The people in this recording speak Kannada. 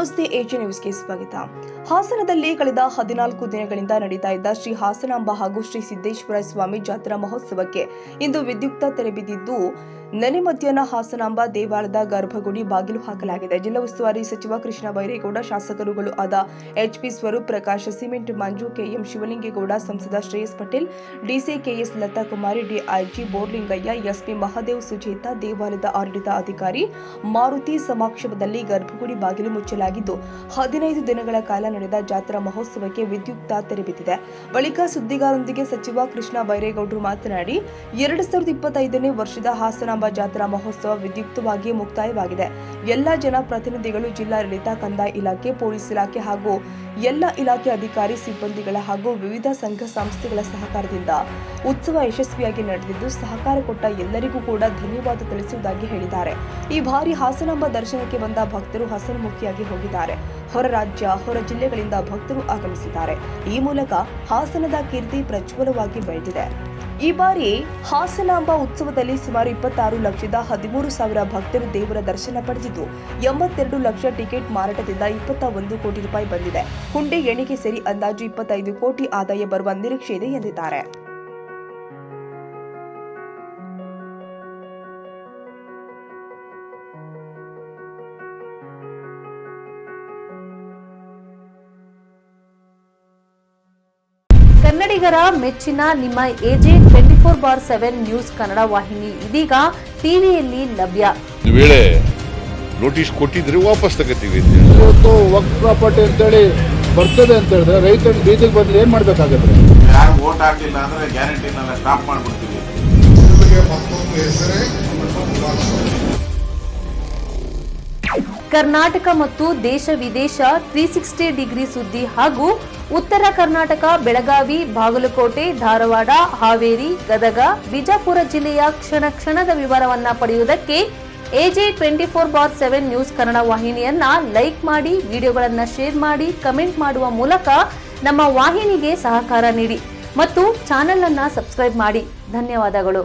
ನಮಸ್ತೆ ಎಜೆ ನ್ಯೂಸ್ಗೆ ಸ್ವಾಗತ. ಹಾಸನದಲ್ಲಿ ಕಳೆದ 14 ದಿನಗಳಿಂದ ನಡೀತಾ ಇದ್ದ ಶ್ರೀ ಹಾಸನಾಂಬ ಹಾಗೂ ಶ್ರೀ ಸಿದ್ದೇಶ್ವರ ಸ್ವಾಮಿ ಜಾತ್ರಾ ಮಹೋತ್ಸವಕ್ಕೆ ಇಂದು ವಿದ್ಯುಕ್ತ ತೆರೆ ಬಿದ್ದಿದ್ದು, ನೆನೆ ಮಧ್ಯಾಹ್ನ ಹಾಸನಾಂಬ ದೇವಾಲಯದ ಗರ್ಭಗುಡಿ ಬಾಗಿಲು ಹಾಕಲಾಗಿದೆ. ಜಿಲ್ಲಾ ಉಸ್ತುವಾರಿ ಸಚಿವ ಕೃಷ್ಣ ಬೈರೇಗೌಡ, ಶಾಸಕರುಗಳು ಆದ ಎಚ್ಪಿ ಸ್ವರೂಪ್ ಪ್ರಕಾಶ್, ಸಿಮೆಂಟ್ ಮಂಜು, ಕೆಎಂ ಶಿವಲಿಂಗೇಗೌಡ, ಸಂಸದ ಶ್ರೇಯಸ್ ಪಟೇಲ್, ಡಿಸಿ ಕೆಎಸ್ ಲತಾ ಕುಮಾರಿ, ಡಿಐಜಿ ಬೋರ್ಲಿಂಗಯ್ಯ, ಎಸ್ಪಿ ಮಹಾದೇವ್, ಸುಜೇತ, ದೇವಾಲಯದ ಆಡಳಿತ ಅಧಿಕಾರಿ ಮಾರುತಿ ಸಮಕ್ಷಮದಲ್ಲಿ ಗರ್ಭಗುಡಿ ಬಾಗಿಲು ಮುಚ್ಚಲಾಗಿದ್ದು, 15 ದಿನಗಳ ಕಾಲ ನಡೆದ ಜಾತ್ರಾ ಮಹೋತ್ಸವಕ್ಕೆ ವಿದ್ಯುಕ್ತ ತೆರೆ ಬಿದ್ದಿದೆ. ಬಳಿಕ ಸುದ್ದಿಗಾರರೊಂದಿಗೆ ಸಚಿವ ಕೃಷ್ಣ ಬೈರೇಗೌಡರು ಮಾತನಾಡಿ, 2025ನೇ ವರ್ಷದ ಹಾಸನಾಂಬ ಜಾತ್ರಾ ಮಹೋತ್ಸವ ವಿದ್ಯುಕ್ತವಾಗಿ ಮುಕ್ತಾಯವಾಗಿದೆ. ಎಲ್ಲ ಜನಪ್ರತಿನಿಧಿಗಳು, ಜಿಲ್ಲಾಡಳಿತ, ಕಂದಾಯ ಇಲಾಖೆ, ಪೊಲೀಸ್ ಇಲಾಖೆ ಹಾಗೂ ಎಲ್ಲ ಇಲಾಖೆ ಅಧಿಕಾರಿ ಸಿಬ್ಬಂದಿಗಳ ಹಾಗೂ ವಿವಿಧ ಸಂಘ ಸಂಸ್ಥೆಗಳ ಸಹಕಾರದಿಂದ ಉತ್ಸವ ಯಶಸ್ವಿಯಾಗಿ ನಡೆದಿದ್ದು, ಸಹಕಾರ ಕೊಟ್ಟ ಎಲ್ಲರಿಗೂ ಕೂಡ ಧನ್ಯವಾದ ತಿಳಿಸುವುದಾಗಿ ಹೇಳಿದ್ದಾರೆ. ಈ ಬಾರಿ ಹಾಸನಾಂಬ ದರ್ಶನಕ್ಕೆ ಬಂದ ಭಕ್ತರು ಹಸನ್ಮುಖಿಯಾಗಿ ಹೋಗಿದ್ದಾರೆ. ಹೊರ ರಾಜ್ಯ, ಹೊರ ಜಿಲ್ಲೆಗಳಿಂದ ಭಕ್ತರು ಆಗಮಿಸಿದ್ದಾರೆ. ಈ ಮೂಲಕ ಹಾಸನದ ಕೀರ್ತಿ ಪ್ರಜ್ವಲವಾಗಿ ಬೆಳೆದಿದೆ. ಈ ಬಾರಿ ಹಾಸನಾಂಬ ಉತ್ಸವದಲ್ಲಿ ಸುಮಾರು 26,13,000 ಭಕ್ತರು ದೇವರ ದರ್ಶನ ಪಡೆದಿದ್ದು, 82 ಲಕ್ಷ ಟಿಕೆಟ್ ಮಾರಾಟದಿಂದ 21 ಕೋಟಿ ರೂಪಾಯಿ ಬಂದಿದೆ. ಹುಂಡಿ ಎಣಿಕೆ ಸೇರಿ ಅಂದಾಜು 25 ಕೋಟಿ ಆದಾಯ ಬರುವ ನಿರೀಕ್ಷೆ ಇದೆ ಎಂದಿದ್ದಾರೆ. ಕನ್ನಡಿಗರ ಮೆಚ್ಚಿನ ನಿಮ್ಮ ಎಜೆ 24/7 ನ್ಯೂಸ್ ಕನ್ನಡ ವಾಹಿನಿ ಇದೀಗ ಟಿವಿಯಲ್ಲಿ ಲಭ್ಯ. ವೇಳೆ ನೋಟಿಸ್ ಕೊಟ್ಟಿದ್ರೆ ವಾಪಸ್ ತಗೋತೀವಿ. ಇವತ್ತು ವಕ್ಫ್ ಪ್ರಾಪರ್ಟಿ ಅಂತೇಳಿ ಬರ್ತದೆ ಅಂತ ಹೇಳಿದ್ರೆ ರೈತರ ಬೀದಿಗೆ ಬಂದ್ರೆ ಏನ್ ಮಾಡ್ಬೇಕಾಗತ್ತೆ? ಯಾರು ವೋಟ್ ಹಾಕಲಿಲ್ಲ ಅಂದ್ರೆ ಗ್ಯಾರಂಟಿನೆಲ್ಲ ಸ್ಟಾಪ್ ಮಾಡ್ಬಿಡ್ತೀವಿ. ಕರ್ನಾಟಕ ಮತ್ತು ದೇಶ ವಿದೇಶ 360 ಡಿಗ್ರಿ ಸುದ್ದಿ ಹಾಗೂ ಉತ್ತರ ಕರ್ನಾಟಕ, ಬೆಳಗಾವಿ, ಬಾಗಲಕೋಟೆ, ಧಾರವಾಡ, ಹಾವೇರಿ, ಗದಗ, ಬಿಜಾಪುರ ಜಿಲ್ಲೆಯ ಕ್ಷಣ ಕ್ಷಣದ ವಿವರವನ್ನ ಪಡೆಯುವುದಕ್ಕೆ ಎಜೆ 24/7 ನ್ಯೂಸ್ ಕನ್ನಡ ವಾಹಿನಿಯನ್ನ ಲೈಕ್ ಮಾಡಿ, ವಿಡಿಯೋಗಳನ್ನ ಶೇರ್ ಮಾಡಿ, ಕಮೆಂಟ್ ಮಾಡುವ ಮೂಲಕ ನಮ್ಮ ವಾಹಿನಿಗೆ ಸಹಕಾರ ನೀಡಿ ಮತ್ತು ಚಾನೆಲ್ ಅನ್ನ ಸಬ್ಸ್ಕ್ರೈಬ್ ಮಾಡಿ. ಧನ್ಯವಾದಗಳು.